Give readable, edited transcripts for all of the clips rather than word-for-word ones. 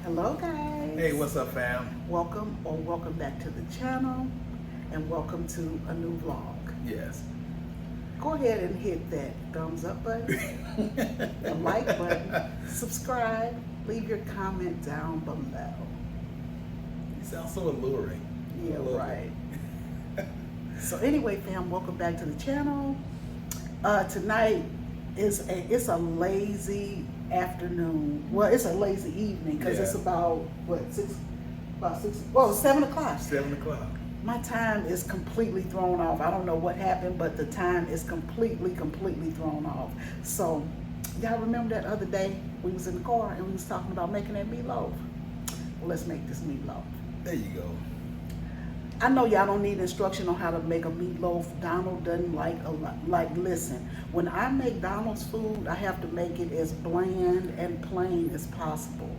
Hello guys. Hey, what's up fam? Welcome back to the channel and welcome to a new vlog. Yes. Go ahead and hit that thumbs up button, the like button, subscribe, leave your comment down below. You sound so alluring. Yeah, right. So anyway fam, welcome back to the channel. Tonight is a lazy afternoon. Well, it's a lazy evening because it's about about 7 o'clock. 7 o'clock. My time is completely thrown off. I don't know what happened, but the time is completely thrown off. So y'all remember that other day we was in the car and we was talking about making that meatloaf? Well, let's make this meatloaf. There you go. I know y'all don't need instruction on how to make a meatloaf. Donald doesn't listen. When I make Donald's food, I have to make it as bland and plain as possible.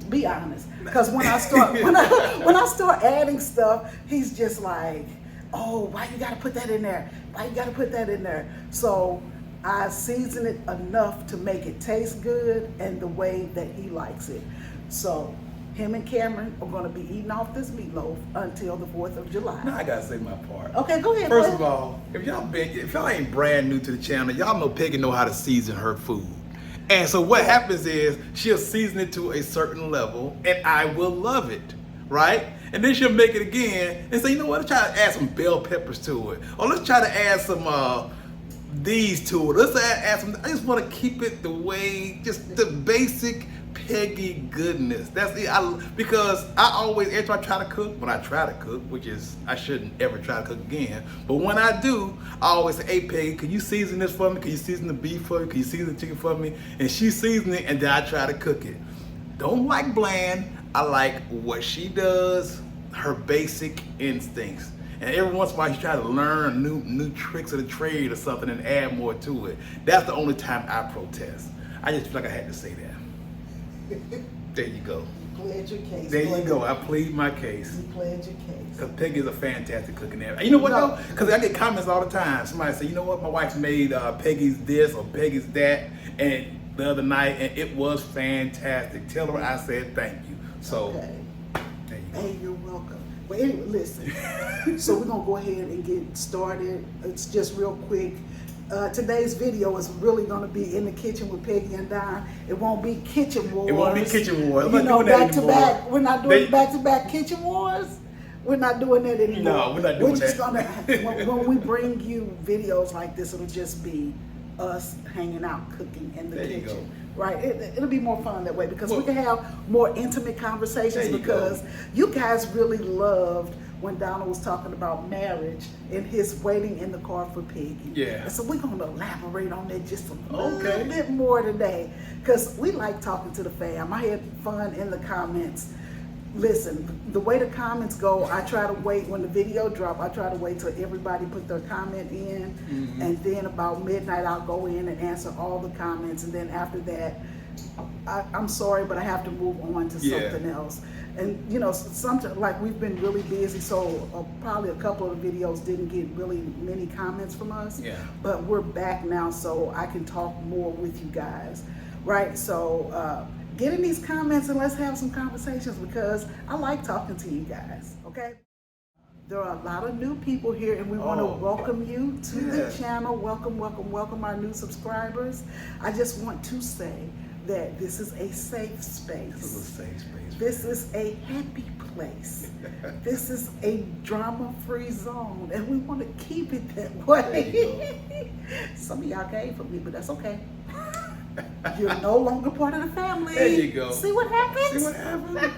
Be honest, because when I start when I start adding stuff, he's just like, "Oh, why you gotta put that in there? Why you gotta put that in there?" So I season it enough to make it taste good and the way that he likes it. So him and Cameron are going to be eating off this meatloaf until the 4th of July. Now I gotta say my part. Okay, go ahead. First of all, if y'all ain't brand new to the channel, y'all know Peggy know how to season her food. And so what happens is she'll season it to a certain level and I will love it, right? And then she'll make it again and say, you know what, let's try to add some bell peppers to it. Or let's try to add some these to it. Let's add some, I just want to keep it the way, just the basic Peggy goodness. That's it. Because I always, every time I try to cook, when I try to cook, which is, I shouldn't ever try to cook again, but when I do, I always say, hey Peggy, can you season this for me? Can you season the beef for me? Can you season the chicken for me? And she seasons it and then I try to cook it. Don't like bland. I like what she does, her basic instincts. And every once in a while, she tries to learn new tricks of the trade or something and add more to it. That's the only time I protest. I just feel like I had to say that. There you go. You plead your case. There you go. I plead my case. You plead your case. Because Peggy's a fantastic cook and everything. You know what though? Because I get comments all the time. Somebody say, you know what? My wife made Peggy's this or Peggy's that, and the other night, and it was fantastic. Tell her I said thank you. So, okay. There you go. Hey, you're welcome. But anyway, listen. So we're gonna go ahead and get started. It's just real quick. Today's video is really going to be in the kitchen with Peggy and Don. It won't be kitchen wars. It won't be kitchen wars. You know, back to back. We're not doing back to back kitchen wars. We're not doing that anymore. No, we're not doing We're just that. when we bring you videos like this, it'll just be us hanging out, cooking in the There kitchen. you go. Right? It'll be more fun that way because we can have more intimate conversations because you guys really loved when Donald was talking about marriage and his waiting in the car for Peggy. Yeah. And so we're going to elaborate on that just a little bit more today because we like talking to the fam. I had fun in the comments. Listen, the way the comments go, I try to wait when the video drop. I try to wait till everybody put their comment in, and then about midnight I'll go in and answer all the comments, and then after that, I'm sorry, but I have to move on to something else. And you know, sometimes like we've been really busy, so probably a couple of the videos didn't get really many comments from us. Yeah. But we're back now, so I can talk more with you guys, right? So. Get in these comments and let's have some conversations because I like talking to you guys, okay? There are a lot of new people here and we want to welcome you to the channel. Welcome, welcome, welcome our new subscribers. I just want to say that this is a safe space. This is a safe space. This is a happy place. This is a drama-free zone and we want to keep it that way. Some of y'all came for me, but that's okay. You're no longer part of the family. There you go. See what happens? See what happens?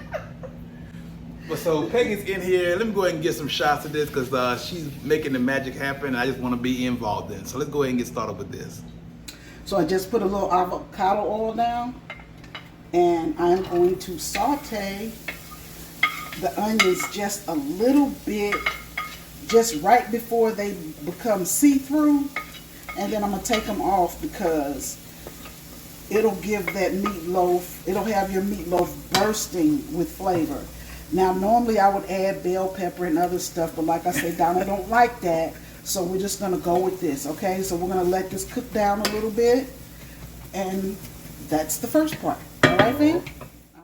But so Peggy's in here. Let me go ahead and get some shots of this because she's making the magic happen. I just want to be involved in it. So let's go ahead and get started with this. So I just put a little avocado oil down and I'm going to saute the onions just a little bit, just right before they become see-through. And then I'm going to take them off because it'll give that meatloaf, it'll have your meatloaf bursting with flavor. Now, normally I would add bell pepper and other stuff, but like I said, Donna don't like that. So we're just gonna go with this, okay? So we're gonna let this cook down a little bit. And that's the first part, all right, Vin?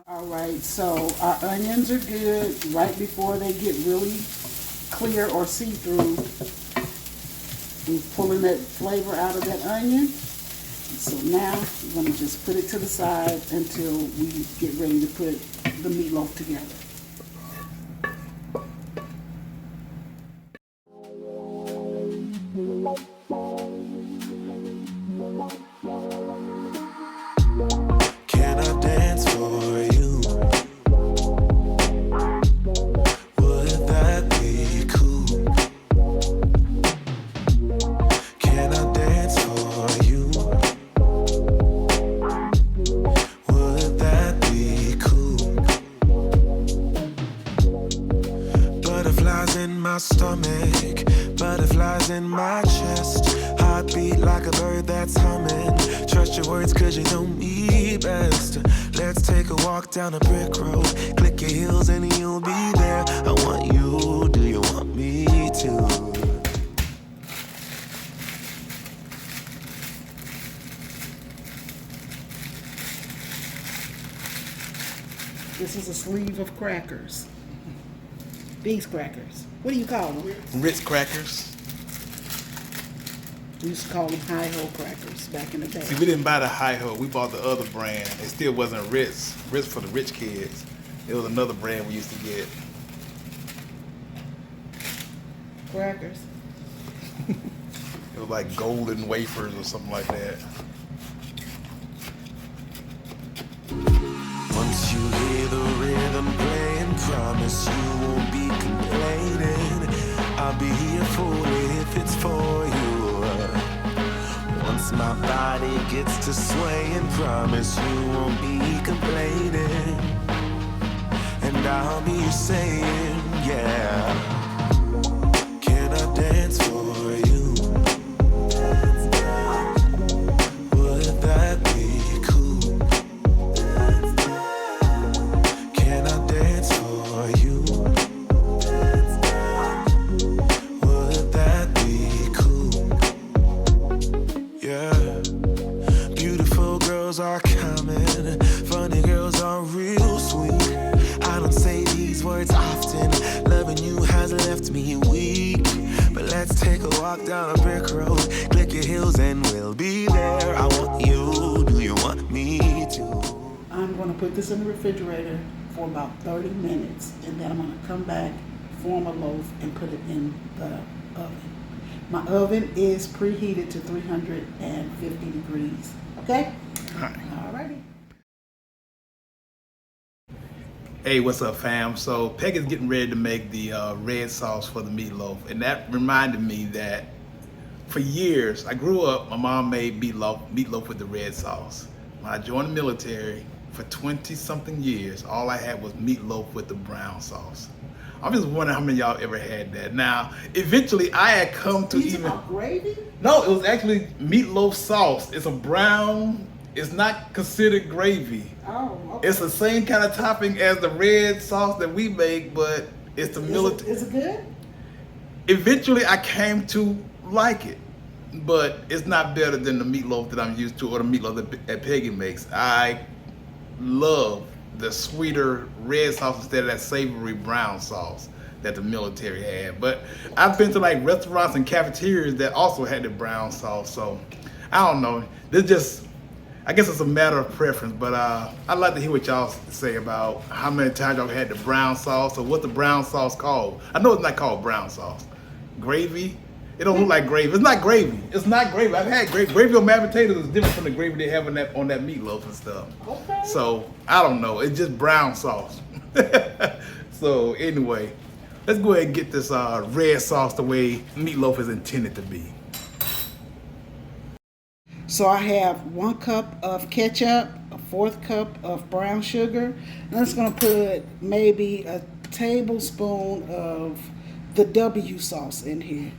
All All right, so our onions are good right before they get really clear or see-through. We're pulling that flavor out of that onion. So now we're going to just put it to the side until we get ready to put the meatloaf together. Can I dance for you? Would that be cool? Can I dance for you? Would that be cool? Butterflies in my stomach, butterflies in my chest. Heartbeat like a bird that's humming. Trust your words cause you know me best. Let's take a walk down a brick road. Click your heels and you'll be there. I want you, do you want me to? This is a sleeve of crackers. These crackers. What do you call them? Ritz crackers. We used to call them Hi-Ho crackers back in the day. See, we didn't buy the Hi-Ho. We bought the other brand. It still wasn't Ritz. Ritz for the rich kids. It was another brand we used to get. Crackers. It was like golden wafers or something like that. Once you hear the rhythm playing, promise you won't be complaining. I'll be here for it if it's for you. Once my body gets to swaying, promise you won't be complaining. And I'll be saying, yeah. Can I dance for you? Would that be cool? Can I dance for you? Would that be cool? Yeah. Beautiful girls are common, funny girls are real sweet. I don't say these words often, loving you has left me weak. But let's take a walk down a brick road, click your heels and we'll be there. I want you, do you want me to? I'm going to put this in the refrigerator for about 30 minutes, and then I'm going to come back, form a loaf, and put it in the oven. My oven is preheated to 350 degrees. Okay? All righty. Hey, what's up, fam? So Peggy's getting ready to make the red sauce for the meatloaf, and that reminded me that for years, I grew up, my mom made meatloaf with the red sauce. When I joined the military, for 20-something years, all I had was meatloaf with the brown sauce. I'm just wondering how many of y'all ever had that. Now, eventually I had come to You talking about gravy? No, it was actually meatloaf sauce. It's a brown, it's not considered gravy. Oh, okay. It's the same kind of topping as the red sauce that we make, but it's the military. Is it good? Eventually I came to like it, but it's not better than the meatloaf that I'm used to or the meatloaf that Peggy makes. I love the sweeter red sauce instead of that savory brown sauce that the military had. But I've been to like restaurants and cafeterias that also had the brown sauce, so I don't know. This just, I guess it's a matter of preference, but I'd like to hear what y'all say about how many times y'all had the brown sauce or what the brown sauce called. I know it's not called brown sauce. Gravy? It don't look like gravy. It's not gravy. It's not gravy. I've had gravy. Gravy on mashed potatoes is different from the gravy they have on that meatloaf and stuff. Okay. So I don't know. It's just brown sauce. So anyway, let's go ahead and get this red sauce the way meatloaf is intended to be. So I have 1 cup of ketchup, a 1/4 cup of brown sugar, and I'm just going to put maybe a tablespoon of the W sauce in here.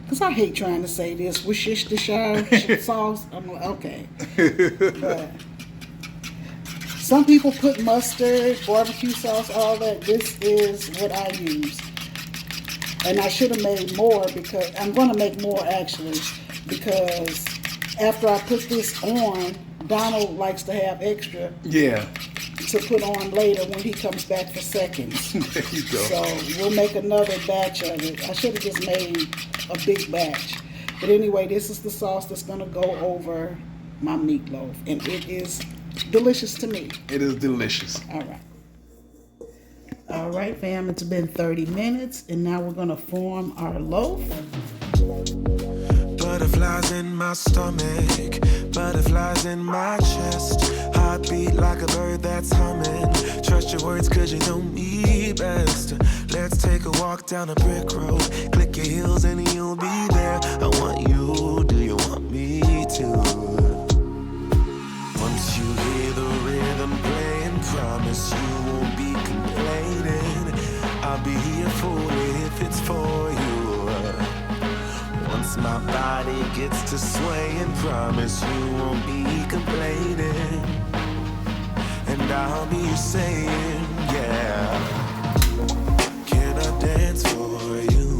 Because I hate trying to say this, Worcestershire sauce. I'm like, okay. But some people put mustard, barbecue sauce, all that. This is what I use. And I should have made more because, I'm going to make more actually, because after I put this on, Donald likes to have extra. Yeah. to put on later when he comes back for seconds. There you go. So we'll make another batch of it. I should have just made a big batch. But anyway, this is the sauce that's gonna go over my meatloaf. And it is delicious to me. It is delicious. All right. All right, fam, it's been 30 minutes and now we're gonna form our loaf. Butterflies in my stomach, butterflies in my chest. Heartbeat like a bird that's humming. Trust your words cause you know me best. Let's take a walk down a brick road. Click your heels and you'll be there. I want you, do you want me to? Once you hear the rhythm playing, promise you won't be complaining. I'll be here for it if it's for you. Once my body gets to swaying, promise you won't be complaining. And I'll be saying, yeah, can I dance for you?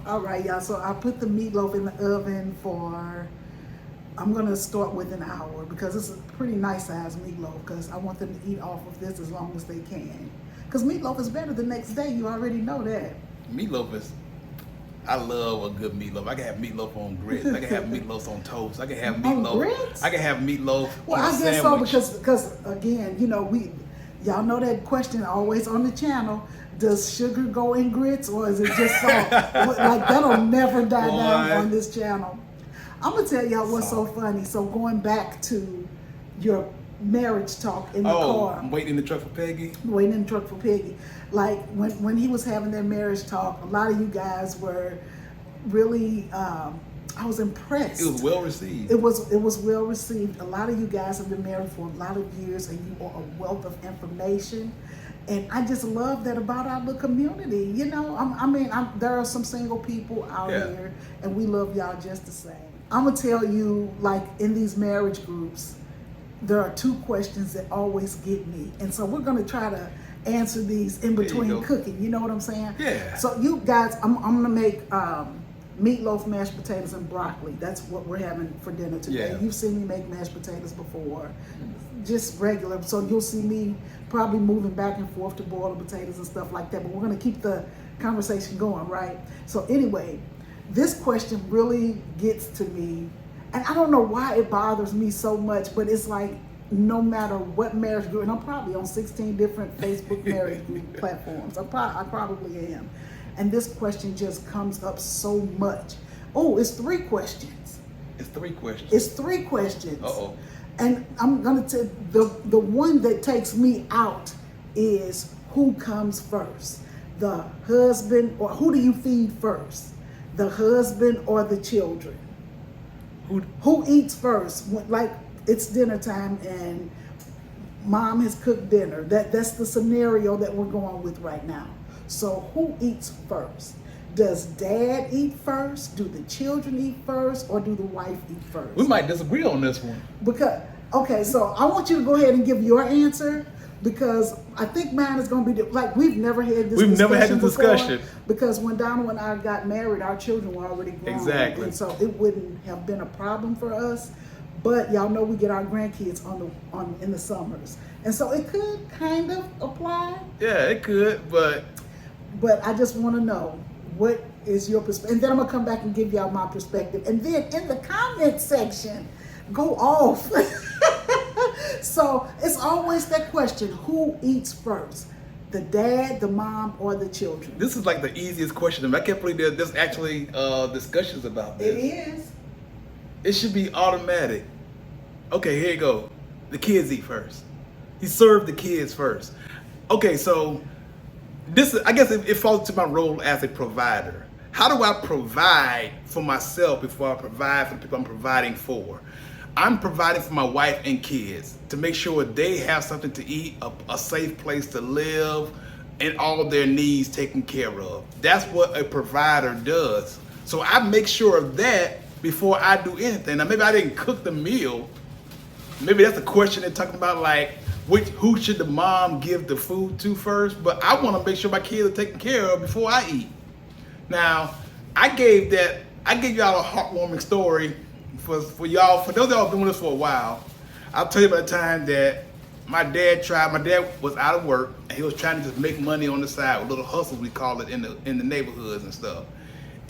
All right, y'all, so I put the meatloaf in the oven for, I'm gonna start with an hour because it's a pretty nice size meatloaf because I want them to eat off of this as long as they can. Because meatloaf is better the next day, you already know that. Meatloaf is, I love a good meatloaf. I can have meatloaf on grits. I can have meatloaf on toast. I can have meatloaf. On grits? I can have meatloaf Well, on a I guess sandwich. so because again, you know, y'all know that question always on the channel. Does sugar go in grits or is it just salt? Like that'll never die down on this channel. I'm gonna tell y'all what's so funny. So going back to your marriage talk in the car. I'm waiting in the truck for Peggy. Waiting in the truck for Peggy. Like when he was having their marriage talk, a lot of you guys were really, I was impressed. It was well received. It was well received. A lot of you guys have been married for a lot of years and you are a wealth of information. And I just love that about our little community. You know, there are some single people out here and we love y'all just the same. I'm gonna tell you, like in these marriage groups, there are two questions that always get me. And so we're gonna try to answer these in between cooking. You know what I'm saying? Yeah. So you guys, I'm gonna make meatloaf, mashed potatoes, and broccoli. That's what we're having for dinner today. Yeah. You've seen me make mashed potatoes before, just regular. So you'll see me probably moving back and forth to boil the potatoes and stuff like that. But we're gonna keep the conversation going, right? So anyway, this question really gets to me, and I don't know why it bothers me so much, but it's like no matter what marriage group, and I'm probably on 16 different Facebook marriage group platforms. I probably am. And this question just comes up so much. Oh, it's 3 questions. It's 3 questions. It's 3 questions. Uh-oh. And I'm gonna tell the one that takes me out is who comes first? The husband, or who do you feed first? The husband or the children? Who eats first? Like it's dinner time and mom has cooked dinner. That's the scenario that we're going with right now. So who eats first? Does dad eat first? Do the children eat first? Or do the wife eat first? We might disagree on this one. Because, okay, so I want you to go ahead and give your answer because I think mine is going to be, like we've never had this We've never had this before, discussion. because when Donald and I got married, our children were already grown. Exactly. And so it wouldn't have been a problem for us. But y'all know we get our grandkids in the summers. And so it could kind of apply. Yeah, it could, but I just want to know, what is your perspective? And then I'm going to come back and give y'all my perspective. And then in the comment section, go off. So it's always that question, who eats first? The dad, the mom, or the children? this is like the easiest question. I can't believe there's actually discussions about this. It is. It should be automatic. Okay, here you go. The kids eat first. He served the kids first. Okay, so I guess it falls to my role as a provider. How do I provide for myself before I provide for the people I'm providing for? I'm providing for my wife and kids to make sure they have something to eat, a safe place to live, and all of their needs taken care of. That's what a provider does. So I make sure of that before I do anything. Now maybe I didn't cook the meal. Maybe that's a question they're talking about, like who should the mom give the food to first? But I want to make sure my kids are taken care of before I eat. Now, I gave y'all a heartwarming story for y'all, for those that have been with us for a while. I'll tell you about the time that my dad was out of work and he was trying to just make money on the side with little hustles, we call it, in the neighborhoods and stuff.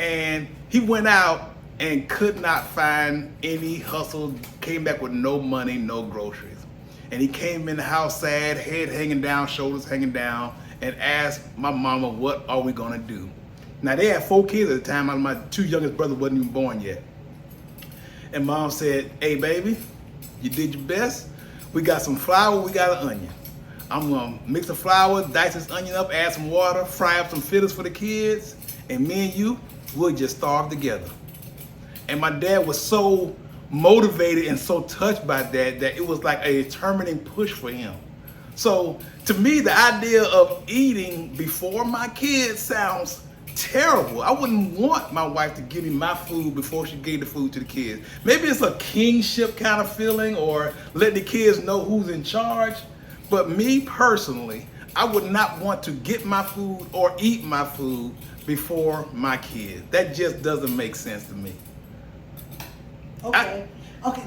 And he went out and could not find any hustle, came back with no money, no groceries. And he came in the house sad, head hanging down, shoulders hanging down, and asked my mama, what are we gonna do? Now they had 4 kids at the time. My 2 youngest brothers wasn't even born yet. And mom said, hey baby, you did your best. We got some flour, we got an onion. I'm gonna mix the flour, dice this onion up, add some water, fry up some fritters for the kids, and me and you, we'll just starve together. And my dad was so motivated and so touched by that it was like a determining push for him. So to me, the idea of eating before my kids sounds terrible. I wouldn't want my wife to give me my food before she gave the food to the kids. Maybe it's a kingship kind of feeling, or let the kids know who's in charge. But me personally, I would not want to get my food or eat my food before my kids. That just doesn't make sense to me. Okay,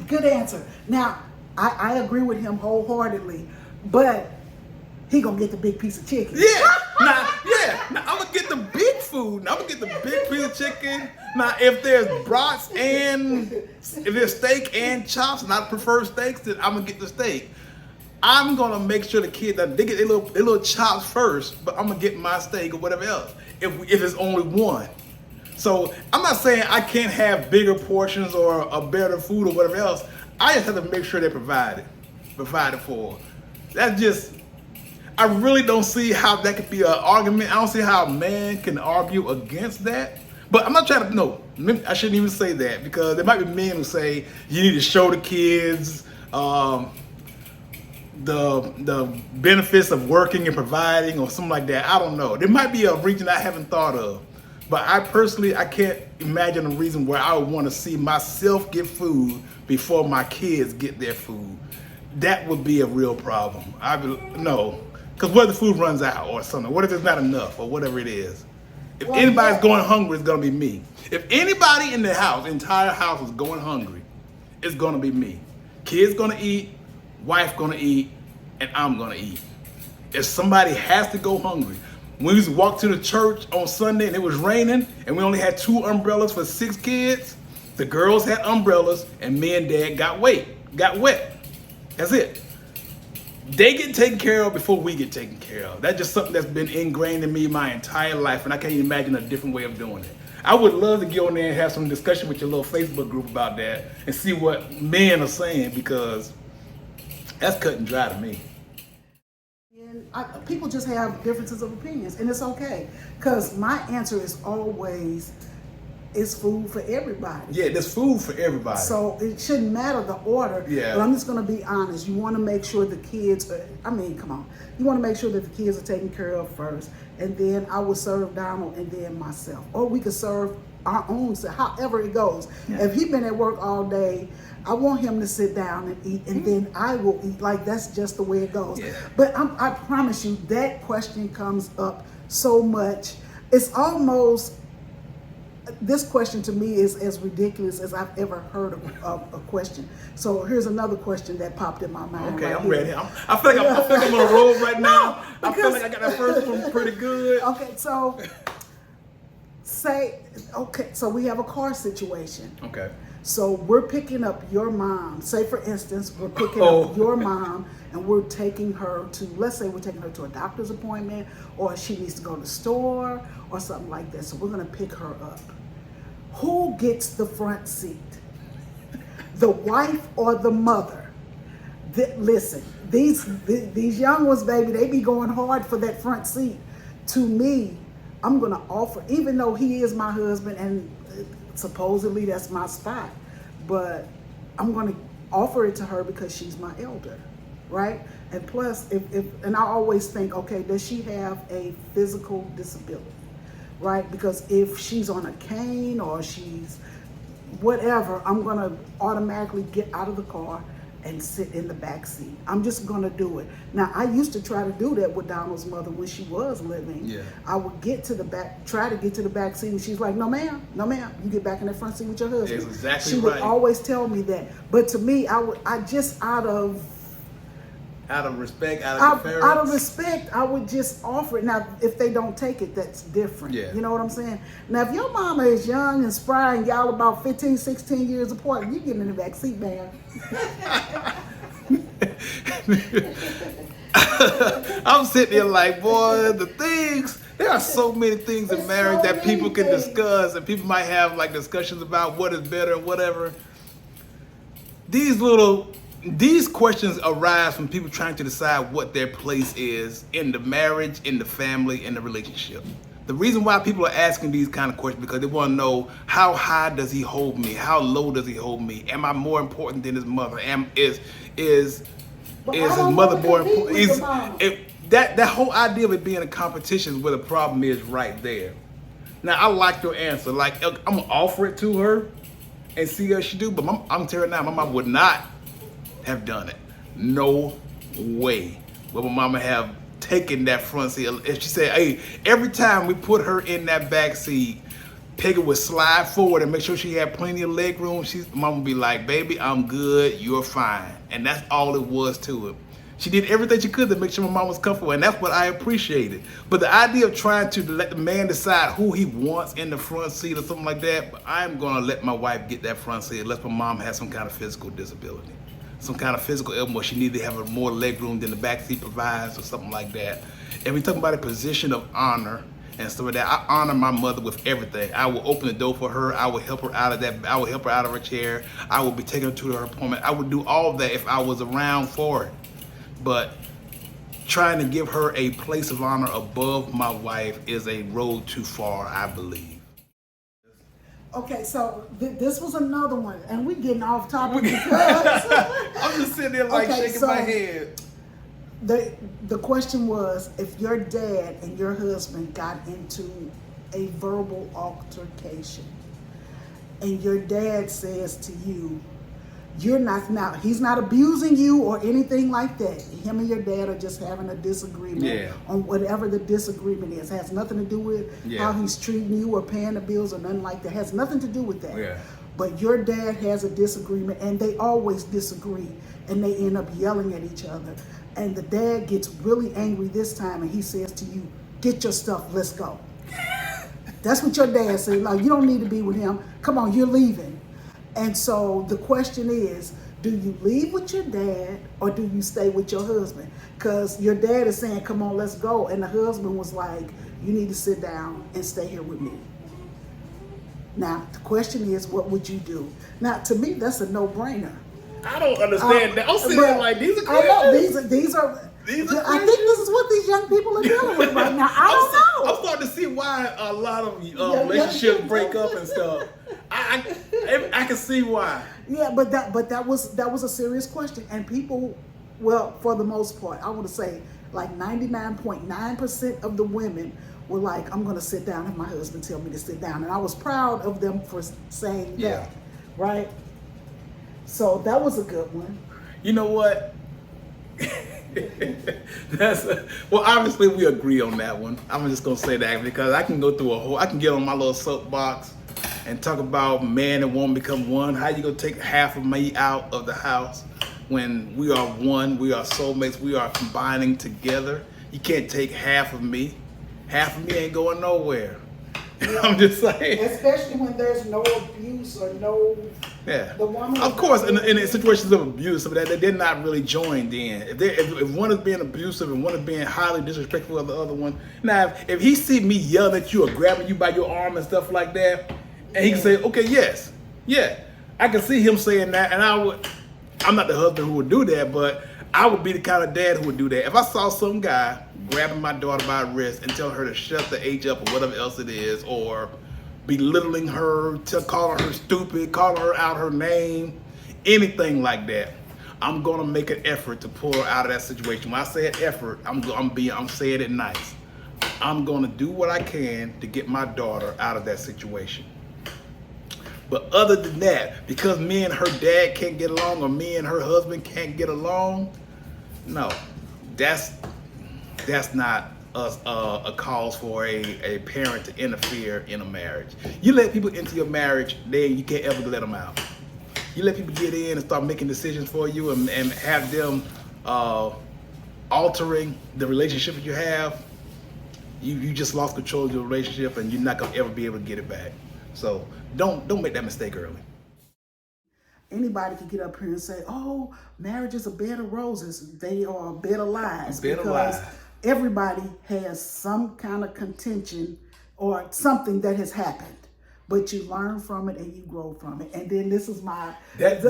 good answer. Now, I agree with him wholeheartedly, but he gonna get the big piece of chicken. Now I'm gonna get the big food. Now I'm gonna get the big piece of chicken. Now, if there's brats and if there's steak and chops, and I prefer steaks, then I'm gonna get the steak. I'm gonna make sure the kids they get their little chops first, but I'm gonna get my steak or whatever else. If it's only one. So I'm not saying I can't have bigger portions or a better food or whatever else. I just have to make sure they're provided for. That's just, I really don't see how that could be an argument. I don't see how a man can argue against that. But I'm not trying to, no, I shouldn't even say that, because there might be men who say you need to show the kids the benefits of working and providing or something like that. I don't know. There might be a reason I haven't thought of. But I personally, I can't imagine a reason where I would want to see myself get food before my kids get their food. That would be a real problem. No, because what if the food runs out or something? What if there's not enough or whatever it is? If anybody's going hungry, it's going to be me. If anybody in the house, entire house is going hungry, it's going to be me. Kids going to eat, wife going to eat, and I'm going to eat. If somebody has to go hungry, when we used to walk to the church on Sunday and it was raining and we only had 2 umbrellas for 6 kids, the girls had umbrellas and me and dad got wet. That's it. They get taken care of before we get taken care of. That's just something that's been ingrained in me my entire life, and I can't even imagine a different way of doing it. I would love to get on there and have some discussion with your little Facebook group about that and see what men are saying, because that's cut and dry to me. People just have differences of opinions, and it's okay, because my answer is always, it's food for everybody. Yeah, there's food for everybody. So it shouldn't matter the order. Yeah. But I'm just going to be honest. You want to make sure the kids, you want to make sure that the kids are taken care of first, and then I will serve Donald and then myself. Or we could serve our own, however it goes. Yeah. If he's been at work all day, I want him to sit down and eat, and then I will eat. Like, that's just the way it goes. Yeah. But I promise you, that question comes up so much. It's almost, this question to me is as ridiculous as I've ever heard of a question. So here's another question that popped in my mind. Okay, right I'm here. ready. I feel like I'm on a roll right now. I feel like I got that first one pretty good. Okay, so so we have a car situation. Okay. So we're picking up your mom. Say, for instance, we're picking up your mom and we're taking her to, let's say we're taking her to a doctor's appointment, or she needs to go to the store or something like that. So we're going to pick her up. Who gets the front seat? The wife or the mother? Listen, these young ones, baby, they be going hard for that front seat. To me, I'm going to offer, even though he is my husband and supposedly that's my spot, but I'm going to offer it to her because she's my elder, right? And plus, and I always think, okay, does she have a physical disability, right? Because if she's on a cane or she's whatever, I'm going to automatically get out of the car and sit in the back seat. I'm just gonna do it. Now, I used to try to do that with Donald's mother when she was living. Yeah. I would try to get to the back seat, and she's like, no ma'am, you get back in that front seat with your husband. That's exactly She would right. always tell me that. But to me, I just out of respect, out of deference. out of respect, I would just offer it. Now, if they don't take it, that's different. Yeah. You know what I'm saying? Now, if your mama is young and spry and y'all about 15, 16 years apart, you get in the back seat, man. I'm sitting there like, boy, there are so many things in marriage that people can discuss, and people might have like discussions about what is better and whatever. These questions arise from people trying to decide what their place is in the marriage, in the family, in the relationship. The reason why people are asking these kind of questions because they want to know, how high does he hold me? How low does he hold me? Am I more important than his mother? Is his mother more important? That whole idea of it being a competition is where the problem is right there. Now, I like your answer. Like, I'm gonna offer it to her and see how she do. But I'm telling you now, my mom would not have done it. No way would my mama have taken that front seat. If she said, hey, every time we put her in that back seat, Peggy would slide forward and make sure she had plenty of leg room. Mama would be like, baby, I'm good, you're fine. And that's all it was to it. She did everything she could to make sure my mom was comfortable, and that's what I appreciated. But the idea of trying to let the man decide who he wants in the front seat or something like that, I'm gonna let my wife get that front seat unless my mom has some kind of physical disability. Some kind of physical ailment where she needs to have more leg room than the back seat provides or something like that. And we talk about a position of honor and stuff like that. I honor my mother with everything. I will open the door for her. I will help her out of that. I will help her out of her chair. I will be taking her to her appointment. I would do all that if I was around for it. But trying to give her a place of honor above my wife is a road too far, I believe. Okay, so this was another one, and we getting off topic because I'm just sitting there like shaking my head. The question was, if your dad and your husband got into a verbal altercation, and your dad says to you, he's not abusing you or anything like that. Him and your dad are just having a disagreement on whatever the disagreement is. It has nothing to do with how he's treating you or paying the bills or nothing like that. It has nothing to do with that. Yeah. But your dad has a disagreement, and they always disagree, and they end up yelling at each other. And the dad gets really angry this time, and he says to you, get your stuff, let's go. That's what your dad said. Like, you don't need to be with him. Come on, you're leaving. And so the question is, do you leave with your dad or do you stay with your husband? Because your dad is saying, come on, let's go. And the husband was like, you need to sit down and stay here with me. Now, the question is, what would you do? Now, to me, that's a no-brainer. I don't understand that. I'm sitting there like, these are I know, questions? these are I think this is what these young people are dealing with right now. I don't know. I'm starting to see why a lot of relationships break up and stuff. I can see why. Yeah, but that was a serious question, and people, well, for the most part, I want to say like 99.9% of the women were like, I'm going to sit down if my husband tells me to sit down, and I was proud of them for saying that, right? So that was a good one. You know what? Well, obviously we agree on that one. I'm just gonna say that because I can go through I can get on my little soapbox and talk about man and woman become one. How you gonna take half of me out of the house when we are one? We are soulmates. We are combining together. You can't take half of me. Half of me ain't going nowhere. I'm just saying. Especially when there's no abuse or no. Yeah. The woman. Of course, in situations of abuse, they're not really joined in. If one is being abusive and one is being highly disrespectful of the other one. Now, if he see me yelling at you or grabbing you by your arm and stuff like that, and he can say, okay, yes, yeah, I can see him saying that, and I'm not the husband who would do that, but I would be the kind of dad who would do that. If I saw some guy grabbing my daughter by the wrist and telling her to shut the H up or whatever else it is, or belittling her, calling her stupid, calling her out her name, anything like that, I'm gonna make an effort to pull her out of that situation. When I say an effort, I'm saying it nice. I'm gonna do what I can to get my daughter out of that situation. But other than that, because me and her dad can't get along, or me and her husband can't get along, no, that's not a cause for a parent to interfere in a marriage. You let people into your marriage, then you can't ever let them out. You let people get in and start making decisions for you and have them altering the relationship that you have, you just lost control of your relationship, and you're not gonna ever be able to get it back. So don't make that mistake early. Anybody can get up here and say, "Oh, marriage is a bed of roses." They are a bed of lies, because everybody has some kind of contention or something that has happened. But you learn from it and you grow from it. And then this is my... Yes,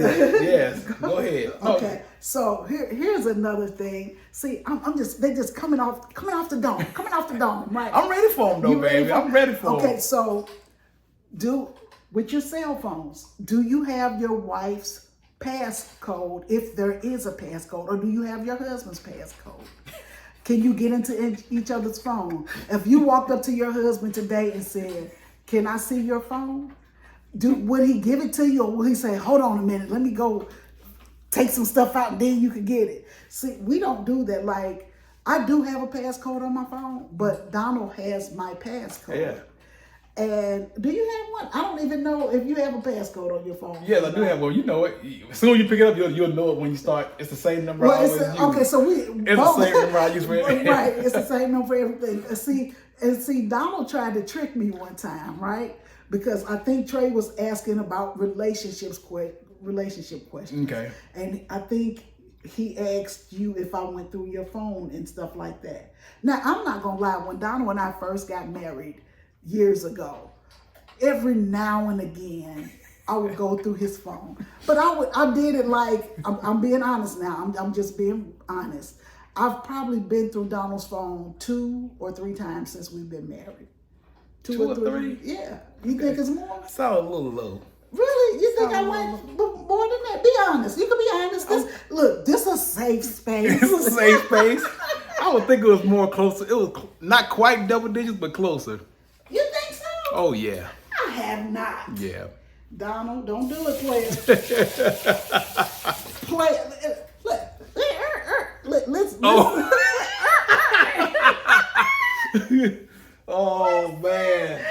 go ahead. Okay, so here's another thing. See, they're just coming off the dome, right? I'm ready for them though, baby. I'm ready for them. Okay, so with your cell phones, do you have your wife's passcode, if there is a passcode, or do you have your husband's passcode? Can you get into each other's phone? If you walked up to your husband today and said, "Can I see your phone?" Would he give it to you, or will he say, "Hold on a minute, let me go take some stuff out and then you can get it"? See, we don't do that. Like, I do have a passcode on my phone, but Donald has my passcode. Yeah. And do you have one? I don't even know if you have a passcode on your phone. Yes, I do have one. You know it. As soon as you pick it up, you'll know it when you start. It's the same number I always use. Okay, so it's the same number I use for everything. Right, it's the same number for everything. See, Donald tried to trick me one time, right? Because I think Trey was asking about relationship questions. Okay. And I think he asked you if I went through your phone and stuff like that. Now, I'm not gonna lie, when Donald and I first got married years ago, every now and again I would go through his phone. But I did it like, I'm being honest now. I'm just being honest. I've probably been through Donald's phone 2 or 3 times since we've been married. 2 or 3? Yeah. You think it's more? Sounds a little low. Really? You think I went more than that? Be honest. You can be honest. Look, this is a safe space. It's a safe space. I would think it was more closer. It was not quite double digits, but closer. You think so? Oh, yeah. I have not. Yeah. Donald, don't do it, player. Let's Oh, man.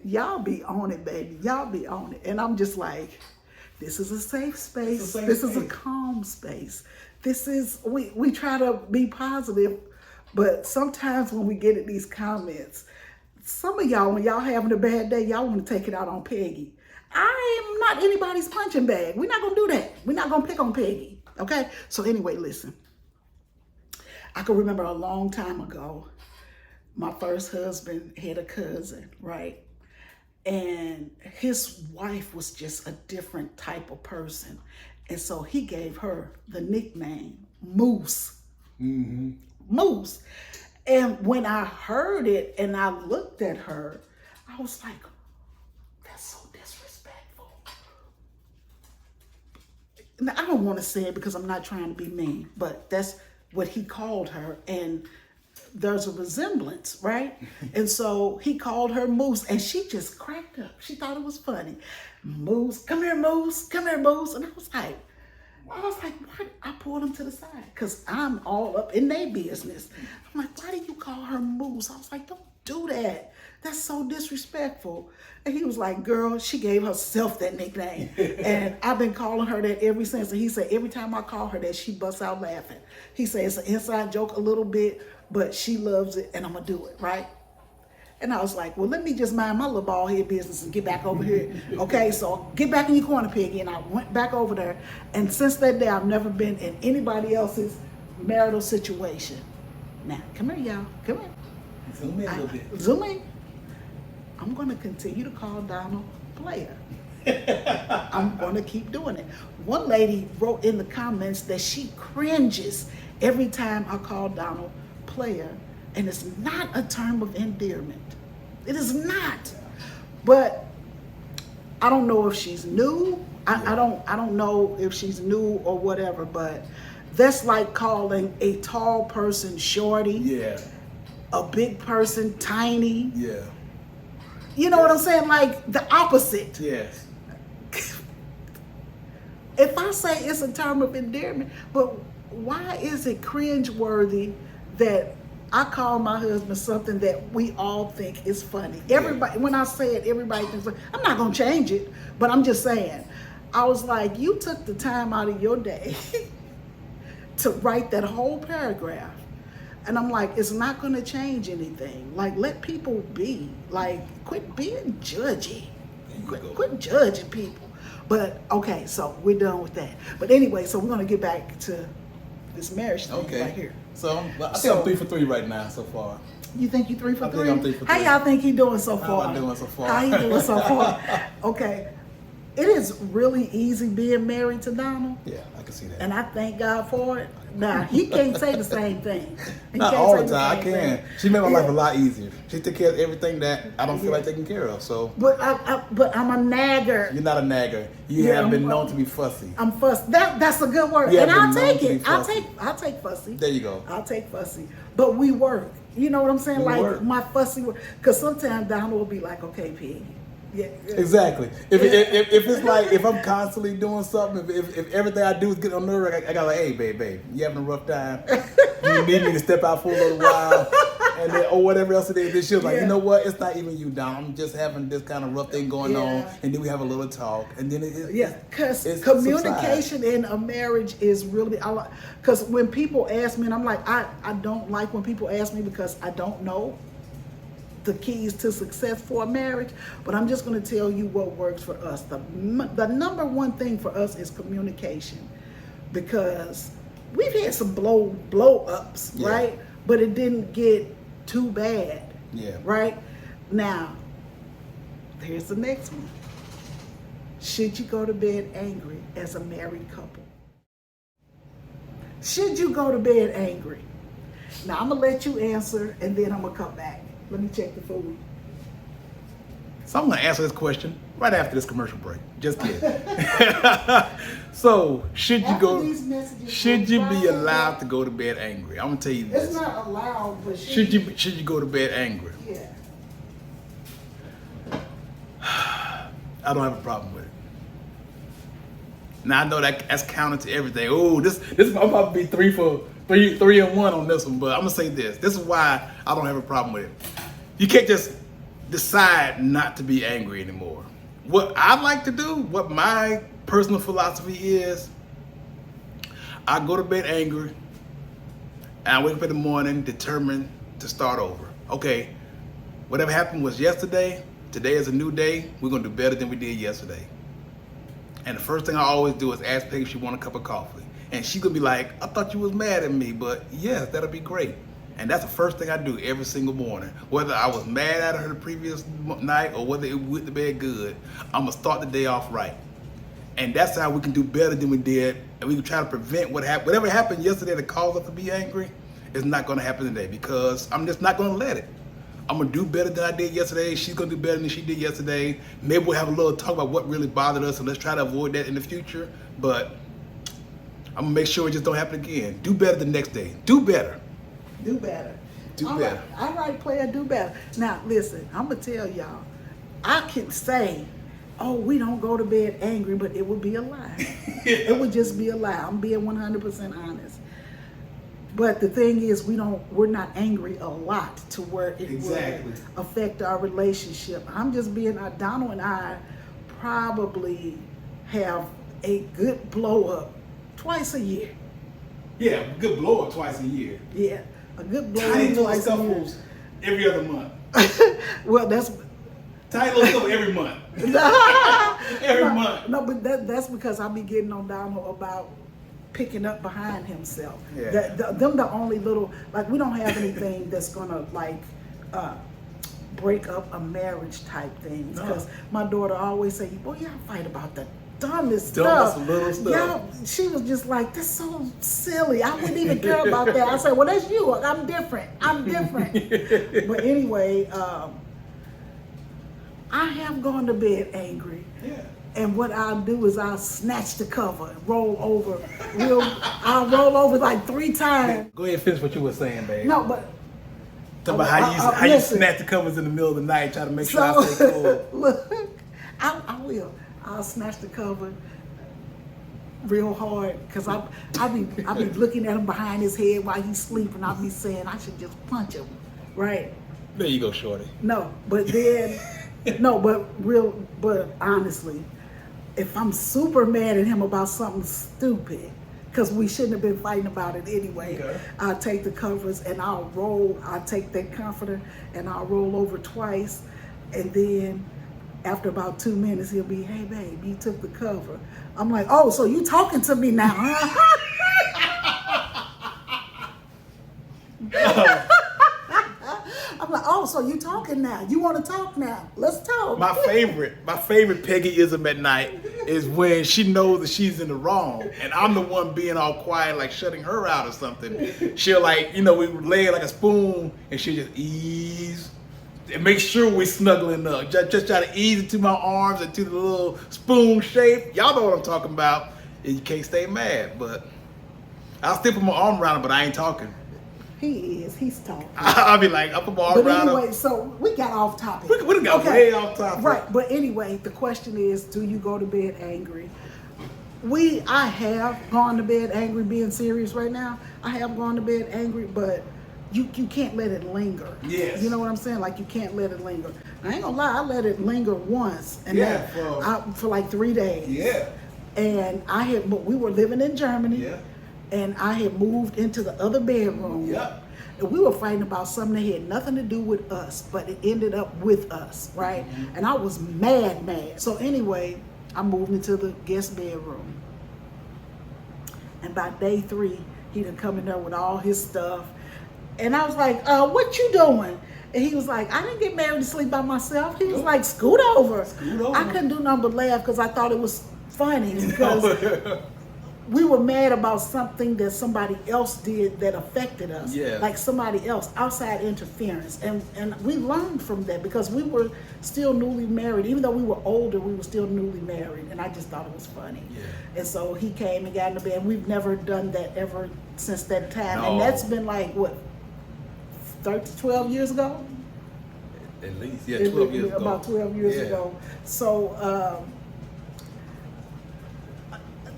Y'all be on it, baby. Y'all be on it. And I'm just like, this is a safe space. This is a calm space. This is, we try to be positive, but sometimes when we get at these comments, some of y'all, when y'all having a bad day, y'all want to take it out on Peggy. I am not anybody's punching bag. We're not going to do that. We're not going to pick on Peggy. Okay? So anyway, listen. I can remember a long time ago, my first husband had a cousin, right? And his wife was just a different type of person. And so he gave her the nickname Moose. Mm-hmm. Moose. And when I heard it and I looked at her, I was like, that's so disrespectful. Now, I don't want to say it because I'm not trying to be mean, but that's what he called her. And there's a resemblance, right? And so he called her Moose, and she just cracked up. She thought it was funny. Moose, come here, Moose, come here, Moose. And I was like, what? I pulled him to the side because I'm all up in their business. I'm like, why did you call her Moose? I was like, don't do that. That's so disrespectful. And he was like, girl, she gave herself that nickname. And I've been calling her that ever since. And he said, every time I call her that, she busts out laughing. He said, it's an inside joke a little bit, but she loves it and I'm going to do it, right? And I was like, well, let me just mind my little bald head business and get back over here. Okay, so get back in your corner, Peggy. And I went back over there. And since that day, I've never been in anybody else's marital situation. Now, come here, y'all. Come here. Zoom in a little bit. Zoom in. I'm going to continue to call Donald player. I'm going to keep doing it. One lady wrote in the comments that she cringes every time I call Donald player. And it's not a term of endearment. It is not. But I don't know if she's new. I don't know if she's new or whatever, but that's like calling a tall person shorty. Yeah. A big person tiny. Yeah. You know what I'm saying? Like the opposite. Yes. if I say it's a term of endearment, but why is it cringeworthy that I call my husband something that we all think is funny? Everybody, when I say it, everybody thinks, I'm not gonna change it, but I'm just saying. I was like, you took the time out of your day to write that whole paragraph. And I'm like, it's not gonna change anything. Like, let people be. Like, quit being judgy. Quit judging people. But okay, so we're done with that. But anyway, so we're gonna get back to this marriage thing right here. So I think I'm 3 for 3 right now so far. You think you 3 for 3? I think I'm 3 for 3. How y'all think he doing so far? How am I doing so far? How he doing so far? Okay. It is really easy being married to Donald. Yeah, I can see that. And I thank God for it. Now, he can't say the same thing. Not all the time. I can. She made my life a lot easier. She took care of everything that I don't feel like taking care of. So. But I'm a nagger. You're not a nagger. You have been known to be fussy. I'm fussy. That's a good word. And I'll take it. I'll take fussy. There you go. I'll take fussy. But we work. You know what I'm saying? Like work. My fussy work. Because sometimes Donald will be like, okay, P. Yeah. Exactly. If it's like, if I'm constantly doing something, if everything I do is getting on nerve, I got like, hey, babe, you having a rough time? You need me to step out for a little while? And then, or whatever else it is. Then she was like, you know what? It's not even you, Don. I'm just having this kind of rough thing going on. And then we have a little talk. And then because communication in a marriage is really, because when people ask me, and I'm like, I don't like when people ask me because I don't know the keys to success for a marriage, but I'm just going to tell you what works for us. The number one thing for us is communication, because we've had some blow ups, right? But it didn't get too bad, right? Now, here's the next one. Should you go to bed angry as a married couple? Should you go to bed angry? Now, I'm going to let you answer, and then I'm going to come back. Let me check the food. So I'm going to answer this question right after this commercial break. Just kidding. So, should you be allowed to go to bed angry? I'm going to tell you this. It's not allowed, but should you go to bed angry? Yeah. I don't have a problem with it. Now I know that's counter to everything. Oh, this I'm about to be 3 and 1 on this one, but I'm gonna say this. This is why I don't have a problem with it. You can't just decide not to be angry anymore. What I like to do, what my personal philosophy is, I go to bed angry, and I wake up in the morning determined to start over. Okay, whatever happened was yesterday. Today is a new day. We're gonna do better than we did yesterday. And the first thing I always do is ask Peggy if she want a cup of coffee. And she could be like, I thought you was mad at me, but yes, that'll be great. And that's the first thing I do every single morning. Whether I was mad at her the previous night or whether it went to bed good, I'm gonna start the day off right. And that's how we can do better than we did. And we can try to prevent whatever happened yesterday that caused us to be angry is not gonna happen today, because I'm just not gonna let it. I'm gonna do better than I did yesterday. She's gonna do better than she did yesterday. Maybe we'll have a little talk about what really bothered us, and let's try to avoid that in the future. But I'm gonna make sure it just don't happen again. Do better the next day. Do better. Do better. Do better. All right, player, do better. Now, listen, I'm gonna tell y'all, I can say, oh, we don't go to bed angry, but it would be a lie. It would just be a lie. I'm being 100% honest. But the thing is, we're not angry a lot to where it would affect our relationship. I'm just being, Donald and I probably have a good blow up twice a year. Yeah, good blow up twice a year. Yeah, a good blow up twice a year. Every other month. Well, that's tiny little stuff every month. Every month. No, but that's because I be getting on Donald about picking up behind himself. Yeah. Them the only little, like, we don't have anything that's gonna like break up a marriage type thing. Because my daughter always say, boy, y'all fight about the dumbest stuff. Little stuff. Y'all, she was just like, that's so silly. I wouldn't even care about that. I said, well, that's you. I'm different. But anyway, I have gone to bed angry. Yeah. And what I'll do is I'll snatch the cover and roll over. I'll roll over like 3 times. Go ahead and finish what you were saying, babe. No, but talk about how you snatch the covers in the middle of the night, try to make sure I stay cool. Look, I will. I'll snatch the cover, real hard because I be looking at him behind his head while he's sleeping. I'll be saying I should just punch him, right? There you go, shorty. No, but then but honestly, if I'm super mad at him about something stupid, because we shouldn't have been fighting about it anyway, Okay. I'll take the covers and I'll take that comforter and I'll roll over twice, and then after about 2 minutes he'll be, hey babe, you took the cover. I'm like, oh, so you talking to me now, huh? I'm like, oh, so you talking now? You want to talk now? Let's talk. My favorite Peggyism at night is when she knows that she's in the wrong, and I'm the one being all quiet, like shutting her out or something. She'll like, we lay it like a spoon, and she'll just ease and make sure we're snuggling up. Just try to ease into my arms into the little spoon shape. Y'all know what I'm talking about. And you can't stay mad, but I'll still put my arm around her, but I ain't talking. He's talking. I'll be like, I'll put my arm But around anyway, her. so we got off topic. We got way off topic. Right, but anyway, the question is, do you go to bed angry? I have gone to bed angry, being serious right now. I have gone to bed angry, but you can't let it linger. Yes. You know what I'm saying? Like, you can't let it linger. I ain't gonna lie, I let it linger once, and for like 3 days. Yeah. And we were living in Germany. Yeah. And I had moved into the other bedroom. Yep. And we were fighting about something that had nothing to do with us, but it ended up with us, right? Mm-hmm. And I was mad. So anyway, I moved into the guest bedroom. And by day 3, he done come in there with all his stuff. And I was like, what you doing? And he was like, I didn't get married to sleep by myself. He was like, scoot over. I couldn't do nothing but laugh because I thought it was funny because we were mad about something that somebody else did that affected us. Yeah. Like somebody else, outside interference. And we learned from that because we were still newly married. Even though we were older, we were still newly married. And I just thought it was funny. Yeah. And so he came and got in the bed. We've never done that ever since that time. No. And that's been like, what, 12 years ago? At least, 12 years ago. About 12 years ago. So,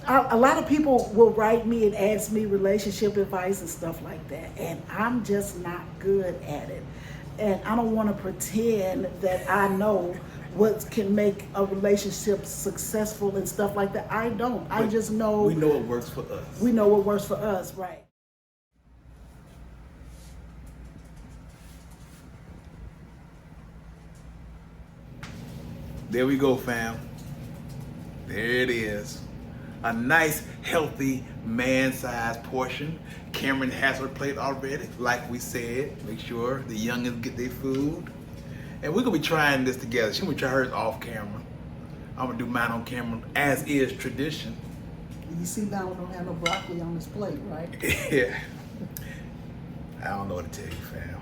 a lot of people will write me and ask me relationship advice and stuff like that, and I'm just not good at it. And I don't want to pretend that I know what can make a relationship successful and stuff like that. I don't. I just know. We know what works for us. We know what works for us, right? There we go, fam. There it is. A nice, healthy, man-sized portion. Cameron has her plate already. Like we said, make sure the youngins get their food. And we're gonna be trying this together. She's gonna try hers off camera. I'm gonna do mine on camera, as is tradition. You see now we don't have no broccoli on this plate, right? Yeah. I don't know what to tell you, fam.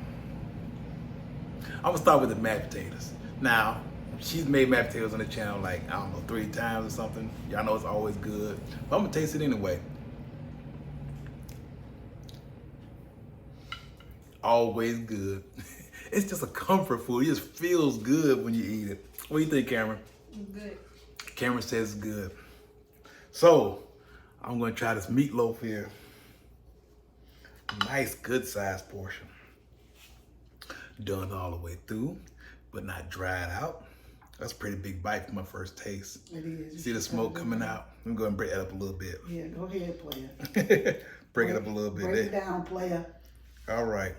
I'm gonna start with the mashed potatoes. Now, she's made mashed potatoes on the channel like, I don't know, 3 times or something. Y'all know it's always good. But I'm gonna taste it anyway. Always good. It's just a comfort food. It just feels good when you eat it. What do you think, Cameron? Good. Cameron says it's good. So, I'm gonna try this meatloaf here. Nice, good sized portion. Done all the way through, but not dried out. That's a pretty big bite for my first taste. It is. See the smoke coming out? I'm going to break that up a little bit. Yeah, go ahead, player. Break it up a little bit. Break it down, player. All right.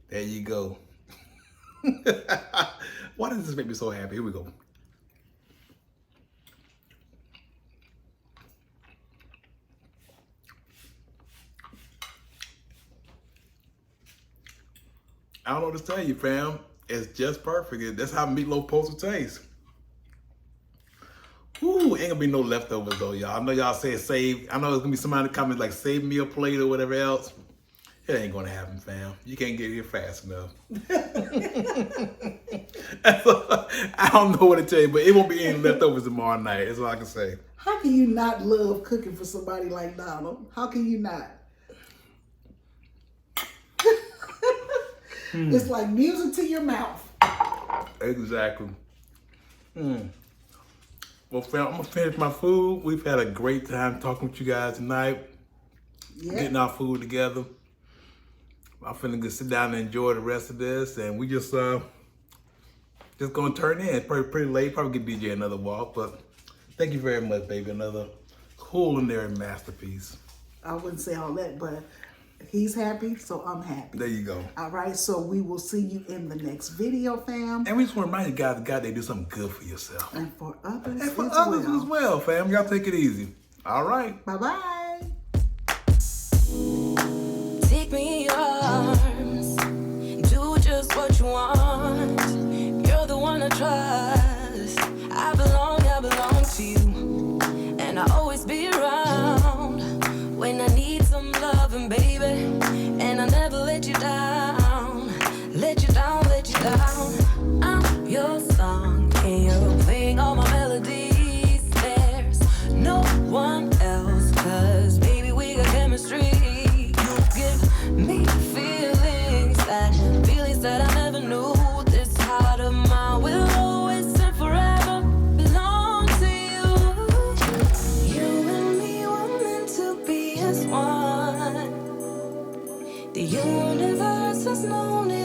There you go. Why does this make me so happy? Here we go. I don't know what to tell you, fam. It's just perfect. That's how meatloaf supposed to taste. Ooh, ain't gonna be no leftovers though, y'all. I know y'all say save. I know there's gonna be somebody in the comments like save me a plate or whatever else. It ain't gonna happen, fam. You can't get here fast enough. I don't know what to tell you, but it won't be any leftovers tomorrow night. That's all I can say. How can you not love cooking for somebody like Donald? How can you not? It's like music to your mouth. Exactly. Well, fam, I'm gonna finish my food. We've had a great time talking with you guys tonight, getting our food together. I'm finna just sit down and enjoy the rest of this, and we just gonna turn in. It's pretty late. Probably give DJ another walk, but thank you very much, baby. Another culinary masterpiece. I wouldn't say all that, but he's happy, so I'm happy. There you go. All right, so we will see you in the next video, fam. And we just want to remind you guys, God, they do something good for yourself. And for others, as well, fam. Y'all take it easy. All right. Bye-bye. Take me in your arms, do just what you want. You're the one I trust. I belong to you, and I'll always be around when I need some loving, baby. And I'll never let you down, let you down, let you down. I'm your song, and you're playing all my melodies. There's no one else, 'cause baby, we got chemistry. Me feelings that I never knew. This heart of mine will always and forever belong to you. You and me were meant to be as one. The universe has known it.